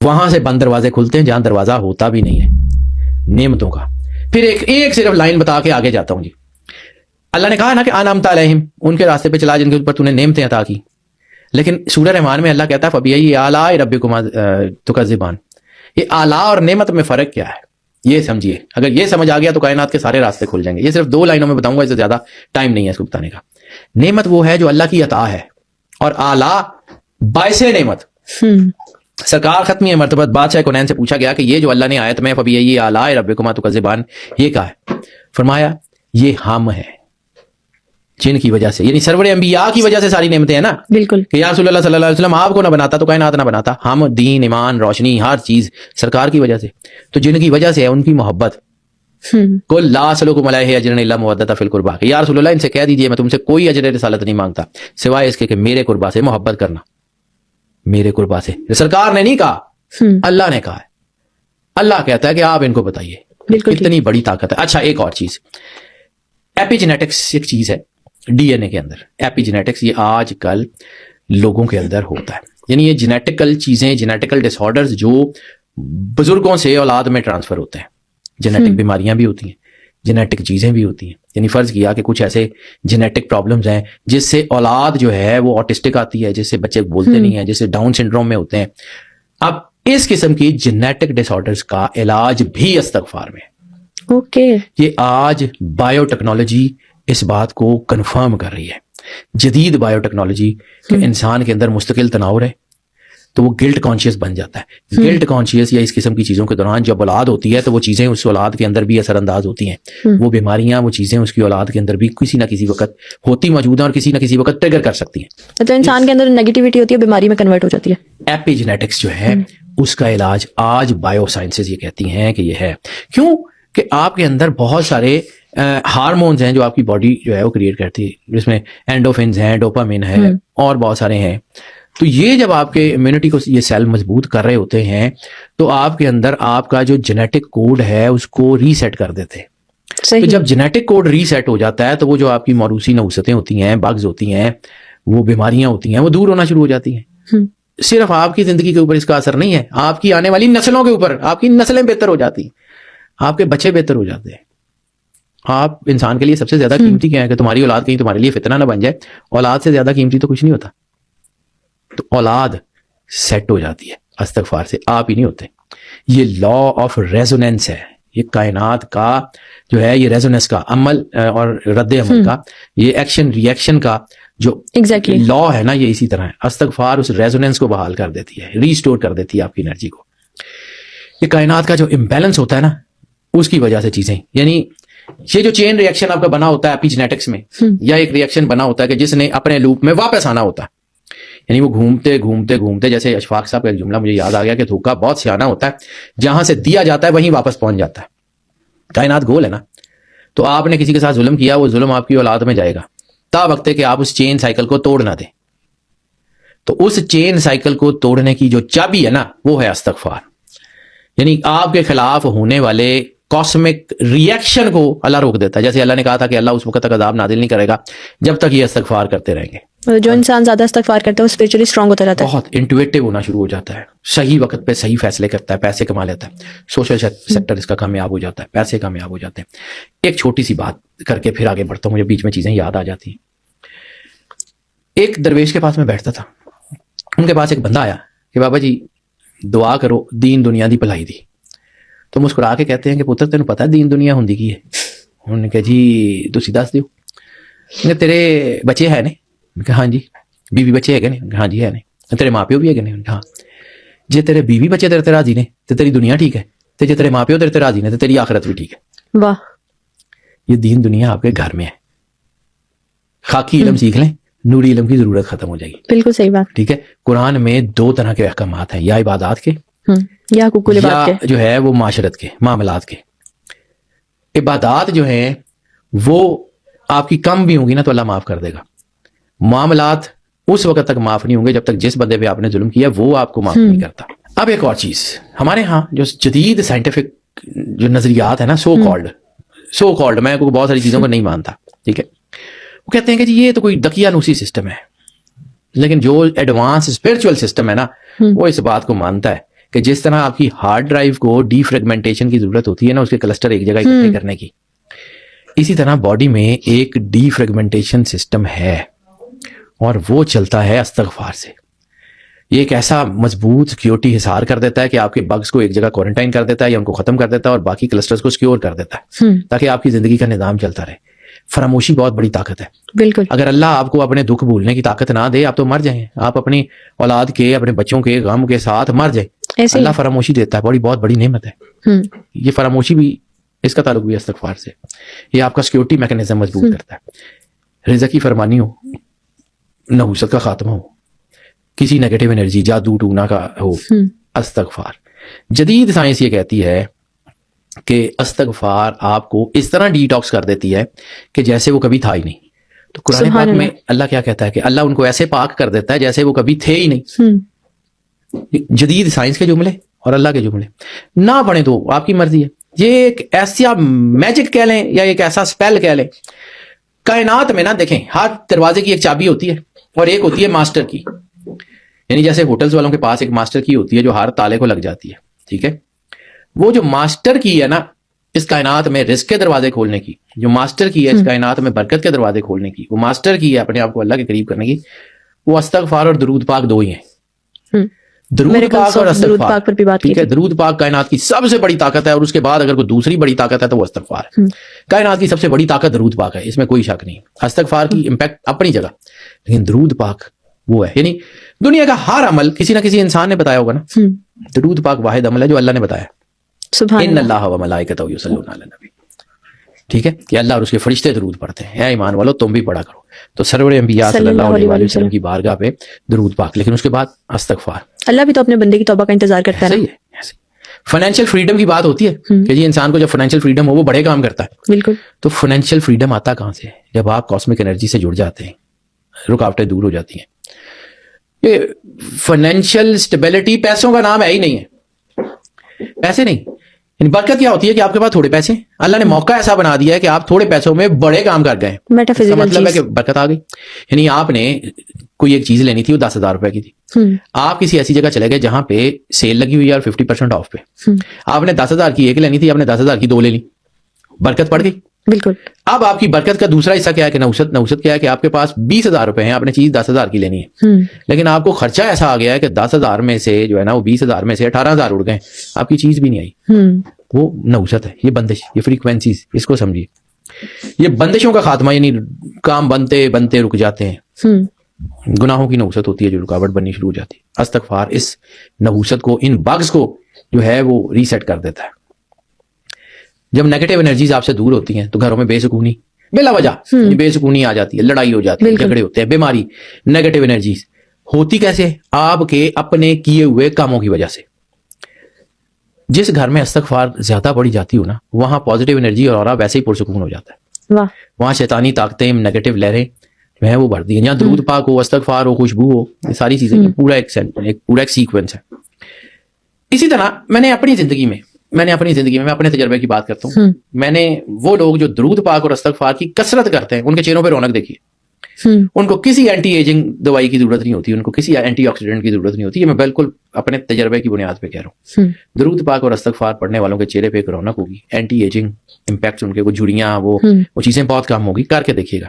وہاں سے بند دروازے کھلتے ہیں جہاں دروازہ ہوتا بھی نہیں ہے نعمتوں کا. پھر ایک صرف لائن بتا کے آگے جاتا ہوں جی. اللہ نے کہا نا کہ انعمت علیہم، ان کے راستے پہ چلا جن کے اوپر تو نے نعمتیں عطا کی. لیکن سورہ رحمان میں اللہ کہتا ہے فبأي آلاء ربكما تكذبان. یہ آلاء اور نعمت میں فرق کیا ہے یہ سمجھیے. اگر یہ سمجھ آ گیا تو کائنات کے سارے راستے کھل جائیں گے. یہ صرف 2 لائنوں میں بتاؤں گا، اس سے زیادہ ٹائم نہیں ہے اس کو بتانے کا. نعمت وہ ہے جو اللہ کی عطا ہے، اور آلاء باعث نعمت. سرکار ختمی مرتبہ بادشاہ کونین سے پوچھا گیا کہ یہ جو اللہ نے آیت میں فبأي آلاء ربكما تكذبان یہ کہا ہے؟ فرمایا یہ ہم ہے جن کی وجہ سے، یعنی سرور انبیاء کی وجہ سے ساری نعمتیں ہیں نا. بالکل کہ یا رسول اللہ صلی اللہ علیہ وسلم آپ کو نہ بناتا تو کائنات نہ بناتا. ہم دین ایمان روشنی ہر چیز سرکار کی وجہ سے. تو جن کی وجہ سے ہے ان کی محبت. قل لا اسألکم علیہ اجرا الا المودۃ فی القربى کہ یا رسول اللہ ان سے کہہ دیجئے میں تم سے کوئی اجر رسالت نہیں مانگتا سوائے اس کے کہ میرے قربا سے محبت کرنا. میرے قربا سے سرکار نے نہیں کہا، اللہ نے کہا ہے. اللہ کہتا ہے کہ آپ ان کو بتائیے. کتنی بڑی طاقت ہے. اچھا ایک اور چیز، ایپی جینیٹکس ایک چیز ہے ڈی این اے کے اندر. ایپی جینیٹکس یہ آج کل لوگوں کے اندر ہوتا ہے، یعنی یہ جینیٹیکل چیزیں، جینیٹیکل ڈس آرڈرز جو بزرگوں سے اولاد میں ٹرانسفر ہوتے ہیں. جینیٹک بیماریاں بھی ہوتی ہیں، جینیٹک چیزیں بھی ہوتی ہیں. یعنی فرض کیا کہ کچھ ایسے جینیٹک پرابلمز ہیں جس سے اولاد جو ہے وہ آٹسٹک آتی ہے، جس سے بچے بولتے نہیں ہیں، جس سے ڈاؤن سنڈروم میں ہوتے ہیں. اب اس قسم کی جینیٹک ڈس آرڈرز کا علاج بھی استغفار میں ہے. اوکے یہ آج بایو ٹیکنالوجی اس بات کو کنفرم کر رہی ہے. جدید بایو ٹیکنالوجی کہ انسان کے اندر مستقل تناؤ رہے تو وہ گلٹ کانشیس بن جاتا ہے. گلٹ کانشیس یا اس قسم کی چیزوں کے دوران جب اولاد ہوتی ہے تو وہ چیزیں اس اولاد کے اندر بھی اثر انداز ہوتی ہیں. وہ بیماریاں، وہ چیزیں اس کی اولاد کے اندر بھی کسی نہ کسی وقت ہوتی موجود ہیں اور کسی نہ کسی وقت ٹریگر کر سکتی ہیں. تو انسان کے اندر نیگیٹیوٹی ہوتی ہے، بیماری میں کنورٹ ہو جاتی ہے. ایپی جینیٹکس جو ہے اس کا علاج آج بایو سائنسز یہ کہتی ہیں کہ یہ ہے. کیوں کہ آپ کے اندر بہت سارے ہارمونز ہیں جو آپ کی باڈی جو ہے وہ کریٹ کرتی ہے، جس میں اینڈوفنز ہیں، ڈوپامین ہے اور بہت سارے ہیں. تو یہ جب آپ کے امیونٹی کو یہ سیل مضبوط کر رہے ہوتے ہیں تو آپ کے اندر آپ کا جو جینیٹک کوڈ ہے اس کو ریسیٹ کر دیتے ہیں. تو جب جینیٹک کوڈ ریسیٹ ہو جاتا ہے تو وہ جو آپ کی موروثی نحوستیں ہوتی ہیں، بگز ہوتی ہیں، وہ بیماریاں ہوتی ہیں، وہ دور ہونا شروع ہو جاتی ہیں. صرف آپ کی زندگی کے اوپر اس کا اثر نہیں ہے، آپ کی آنے والی نسلوں کے اوپر. آپ کی نسلیں بہتر ہو جاتی ہیں، آپ کے بچے بہتر ہو جاتے ہیں. آپ انسان کے لیے سب سے زیادہ قیمتی کیا ہے کہ تمہاری اولاد کہیں تمہارے لیے فتنہ نہ بن جائے. اولاد سے زیادہ قیمتی تو کچھ نہیں ہوتا. تو اولاد سیٹ ہو جاتی ہے استغفار سے، آپ ہی نہیں ہوتے. یہ لا آف ریزوننس ہے، یہ کائنات کا جو ہے، یہ ریزوننس کا عمل اور رد عمل کا، یہ ایکشن ری ایکشن کا جو لا ہے نا، یہ اسی طرح ہے. استغفار اس ریزوننس کو بحال کر دیتی ہے، ریسٹور کر دیتی ہے آپ کی انرجی کو. یہ کائنات کا جو امبیلنس ہوتا ہے نا اس کی وجہ سے چیزیں، یعنی یہ جو چین ری ایکشن آپ کا بنا ہوتا ہے ایپی جینیٹکس میں، یا ایک ری ایکشن بنا ہوتا ہے کہ جس نے اپنے لوپ میں واپس آنا ہوتا ہے. یعنی وہ گھومتے گھومتے گھومتے، جیسے اشفاق صاحب کا ایک جملہ مجھے یاد آ گیا کہ دھوکہ بہت سیانہ ہوتا ہے، جہاں سے دیا جاتا ہے وہیں واپس پہنچ جاتا ہے. کائنات گول ہے نا. تو آپ نے کسی کے ساتھ ظلم کیا، وہ ظلم آپ کی اولاد میں جائے گا تا وقت ہے کہ آپ اس چین سائیکل کو توڑ نہ دیں. تو اس چین سائیکل کو توڑنے کی جو چابی ہے نا وہ ہے استغفار. یعنی آپ کے خلاف ہونے والے کاسمک ری ایکشن کو اللہ روک دیتا ہے. جیسے اللہ نے کہا تھا کہ اللہ اس وقت تک عذاب نازل نہیں کرے گا جب تک یہ استغفار کرتے رہیں گے. جو انسان زیادہ استغفار کرتا ہے وہ اسپرچولی اسٹرانگ ہوتا رہتا ہے، بہت انٹویٹو ہونا شروع ہو جاتا ہے، صحیح وقت پہ صحیح فیصلے کرتا ہے، پیسے کما لیتا ہے، سوشل سیکٹر اس کا کامیاب ہو جاتا ہے، پیسے کامیاب ہو جاتے ہیں. ایک چھوٹی سی بات کر کے پھر آگے بڑھتا ہوں، مجھے بیچ میں چیزیں یاد آ جاتی ہیں. ایک درویش کے پاس میں بیٹھتا تھا، ان کے پاس ایک بندہ آیا کہ بابا جی دعا کرو دین دنیا دی بھلائی دی. تو مسکرا کے کہتے ہیں کہ پتر تینوں پتا دین دنیا ہوندی کی ہے؟ انہوں نے کہا جی تسی دس دیو. تیرے بچے ہے نے؟ کہ ہاں جی. بیوی بچے ہے نے؟ ہاں جی ہے نے. تیرے ماں پیو بھی ہے نے؟ ہاں. جے تیرے بیوی بچے تیرے تے راضی نے تے تیری دنیا ٹھیک ہے، تے جے تیرے ماں پیو تیرے تے راضی نے تے تیری آخرت بھی ٹھیک ہے. واہ. یہ دین دنیا آپ کے گھر میں ہے. خاکی علم سیکھ لیں، نوری علم کی ضرورت ختم ہو جائے گی. بالکل صحیح بات. ٹھیک ہے. قرآن میں 2 طرح کے احکامات ہیں، یا عبادات کے یا حقوق العباد کے، جو ہے وہ معاشرت کے معاملات کے. عبادات جو ہیں وہ آپ کی کم بھی ہوں گی نا تو اللہ معاف کر دے گا. معاملات اس وقت تک معاف نہیں ہوں گے جب تک جس بندے پہ آپ نے ظلم کیا وہ آپ کو معاف نہیں کرتا. اب ایک اور چیز، ہمارے ہاں جو جدید سائنٹیفک جو نظریات ہیں نا، سو کالڈ میں بہت ساری چیزوں کو نہیں مانتا، ٹھیک ہے، وہ کہتے ہیں کہ جی یہ تو کوئی دقیانوسی سسٹم ہے. لیکن جو ایڈوانس اسپرچوئل سسٹم ہے نا وہ اس بات کو مانتا ہے کہ جس طرح آپ کی ہارڈ ڈرائیو کو ڈی فریگمنٹیشن کی ضرورت ہوتی ہے نا اس کے کلسٹر ایک جگہ اکٹھے کرنے کی، اسی طرح باڈی میں ایک ڈی فریگمنٹیشن سسٹم ہے اور وہ چلتا ہے استغفار سے. یہ ایک ایسا مضبوط سیکیورٹی حصار کر دیتا ہے کہ آپ کے بگز کو ایک جگہ کوارنٹائن کر دیتا ہے یا ان کو ختم کر دیتا ہے اور باقی کلسٹرز کو سیکیور کر دیتا ہے تاکہ آپ کی زندگی کا نظام چلتا رہے. فراموشی بہت بڑی طاقت ہے. بالکل. اگر اللہ آپ کو اپنے دکھ بھولنے کی طاقت نہ دے آپ تو مر جائیں. آپ اپنی اولاد کے اپنے بچوں کے غم کے ساتھ مر جائیں. اللہ فراموشی دیتا ہے، بہت بڑی نعمت ہے. یہ فراموشی بھی، اس کا تعلق بھی استغفار سے. یہ آپ کا سیکیورٹی میکینزم مضبوط کرتا ہے. رزق کی فرمانی ہو، نحوست کا خاتمہ ہو، کسی نیگیٹو انرجی جادو ٹونا کا ہو، استغفار. جدید سائنس یہ کہتی ہے کہ استغفار آپ کو اس طرح ڈی ٹاکس کر دیتی ہے کہ جیسے وہ کبھی تھا ہی نہیں. تو قرآن پاک میں اللہ کیا کہتا ہے کہ اللہ ان کو ایسے پاک کر دیتا ہے جیسے وہ کبھی تھے ہی نہیں. جدید سائنس کے جملے اور اللہ کے جملے نہ پڑھیں تو آپ کی مرضی ہے. یہ ایک ایسا میجک کہہ لیں یا ایک ایسا اسپیل کہہ لیں. کائنات میں نا دیکھیں، ہر دروازے کی ایک چابی ہوتی ہے اور ایک ہوتی ہے ماسٹر کی. یعنی جیسے ہوٹلز والوں کے پاس ایک ماسٹر کی ہوتی ہے جو ہر تالے کو لگ جاتی ہے، ٹھیک ہے. وہ جو ماسٹر کی ہے نا اس کائنات میں رزق کے دروازے کھولنے کی، جو ماسٹر کی ہے اس کائنات میں برکت کے دروازے کھولنے کی، وہ ماسٹر کی ہے اپنے آپ کو اللہ کے قریب کرنے کی، وہ استغفار اور درود پاک دو ہی ہیں. درود پاک اور استغفار، ٹھیک ہے. درود پاک کائنات کی سب سے بڑی طاقت ہے اور اس کے بعد اگر کوئی دوسری بڑی طاقت ہے تو وہ استغفار ہے. کائنات کی سب سے بڑی طاقت درود پاک ہے، اس میں کوئی شک نہیں. استغفار کی امپیکٹ اپنی جگہ، لیکن درود پاک وہ ہے. یعنی دنیا کا ہر عمل کسی نہ کسی انسان نے بتایا ہوگا نا. درود پاک واحد عمل ہے جو اللہ نے بتایا. ان اللہ و ملائکتہ یصلون علی النبی، ٹھیک ہے، کہ اللہ اور اس کے فرشتے درود پڑھتے ہیں. اے ایمان والو تم بھی پڑھا کرو. تو سرور انبیاء صلی اللہ علیہ وسلم کی بارگاہ پہ درود پاک، لیکن اس کے بعد استغفار. اللہ بھی تو اپنے بندے کی توبہ کا انتظار کرتا ہے. صحیح ہے. فائنینشیل فریڈم کی بات ہوتی ہے کہ جی انسان کو جب فائنینشیل فریڈم ہو وہ بڑے کام کرتا ہے. بالکل. تو فائنینشیل فریڈم آتا کہاں سے؟ جب آپ کاسمک انرجی سے جڑ جاتے ہیں، رکاوٹیں دور ہو جاتی ہیں. یہ فائنینشیل اسٹیبلٹی پیسوں کا نام ہے ہی نہیں ہے. پیسے نہیں، یعنی برکت کیا ہوتی ہے کہ آپ کے پاس تھوڑے پیسے، اللہ نے موقع ایسا بنا دیا ہے کہ آپ تھوڑے پیسوں میں بڑے کام کر گئے. مطلب ہے کہ برکت آ گئی. یعنی آپ نے کوئی ایک چیز لینی تھی، وہ 10,000 روپے کی تھی. آپ کسی ایسی جگہ چلے گئے جہاں پہ سیل لگی ہوئی ہے اور 50% آف پہ. آپ نے 10,000 کی ایک لینی تھی، آپ نے 10,000 کی 2 لے لی، برکت پڑ گئی. بالکل. اب آپ کی برکت کا دوسرا حصہ کیا ہے کہ نوست کیا ہے کہ آپ کے پاس 20,000 روپے ہیں، آپ نے چیز 10,000 کی لینی ہے، لیکن آپ کو خرچہ ایسا آ گیا ہے کہ 10,000 میں سے جو ہے نا وہ 20,000 میں سے 18,000 اڑ گئے، آپ کی چیز بھی نہیں آئی. وہ نوست ہے، یہ بندش، یہ فریکوینسیز، اس کو سمجھیے. یہ بندشوں کا خاتمہ، یعنی کام بنتے بنتے رک جاتے ہیں. گناہوں کی نوست ہوتی ہے جو رکاوٹ بننی شروع ہو جاتی ہے. استغفار اس نوست کو، ان بگز کو جو ہے وہ ریسیٹ کر دیتا ہے. جب نیگیٹو انرجیز آپ سے دور ہوتی ہیں تو گھروں میں بے سکونی بلا وجہ بے سکونی آ جاتی ہے، لڑائی ہو جاتی ہے، جھگڑے ہوتے ہیں، بیماری. نیگیٹو انرجیز ہوتی کیسے؟ آپ کے اپنے کیے ہوئے کاموں کی وجہ سے. جس گھر میں استغفار زیادہ بڑھی جاتی ہو نا وہاں پازیٹیو انرجی اور اورا ویسے ہی پرسکون ہو جاتا ہے. وہاں شیطانی طاقتیں، نیگیٹو لہریں جو ہیں وہ بڑھتی ہیں. جہاں درود پاک ہو، استغفار ہو، خوشبو ہو، یہ ساری چیزیں پورا ایک سیکوینس ہے. اسی طرح میں نے اپنی زندگی میں میں اپنے تجربے کی بات کرتا ہوں. میں نے وہ لوگ جو درود پاک اور استغفار کی کثرت کرتے ہیں ان کے چہروں پہ رونق دیکھی. ان کو کسی اینٹی ایجنگ دوائی کی ضرورت نہیں ہوتی، ان کو کسی اینٹی آکسیڈنٹ کی ضرورت نہیں ہوتی. یہ میں بالکل اپنے تجربے کی بنیاد پہ کہہ رہا ہوں. درود پاک اور استغفار پڑھنے والوں کے چہرے پہ ایک رونق ہوگی، اینٹی ایجنگ امپیکٹ ان کے، وہ جھڑیاں، وہ چیزیں بہت کم ہوگی. کر کے دیکھیے گا.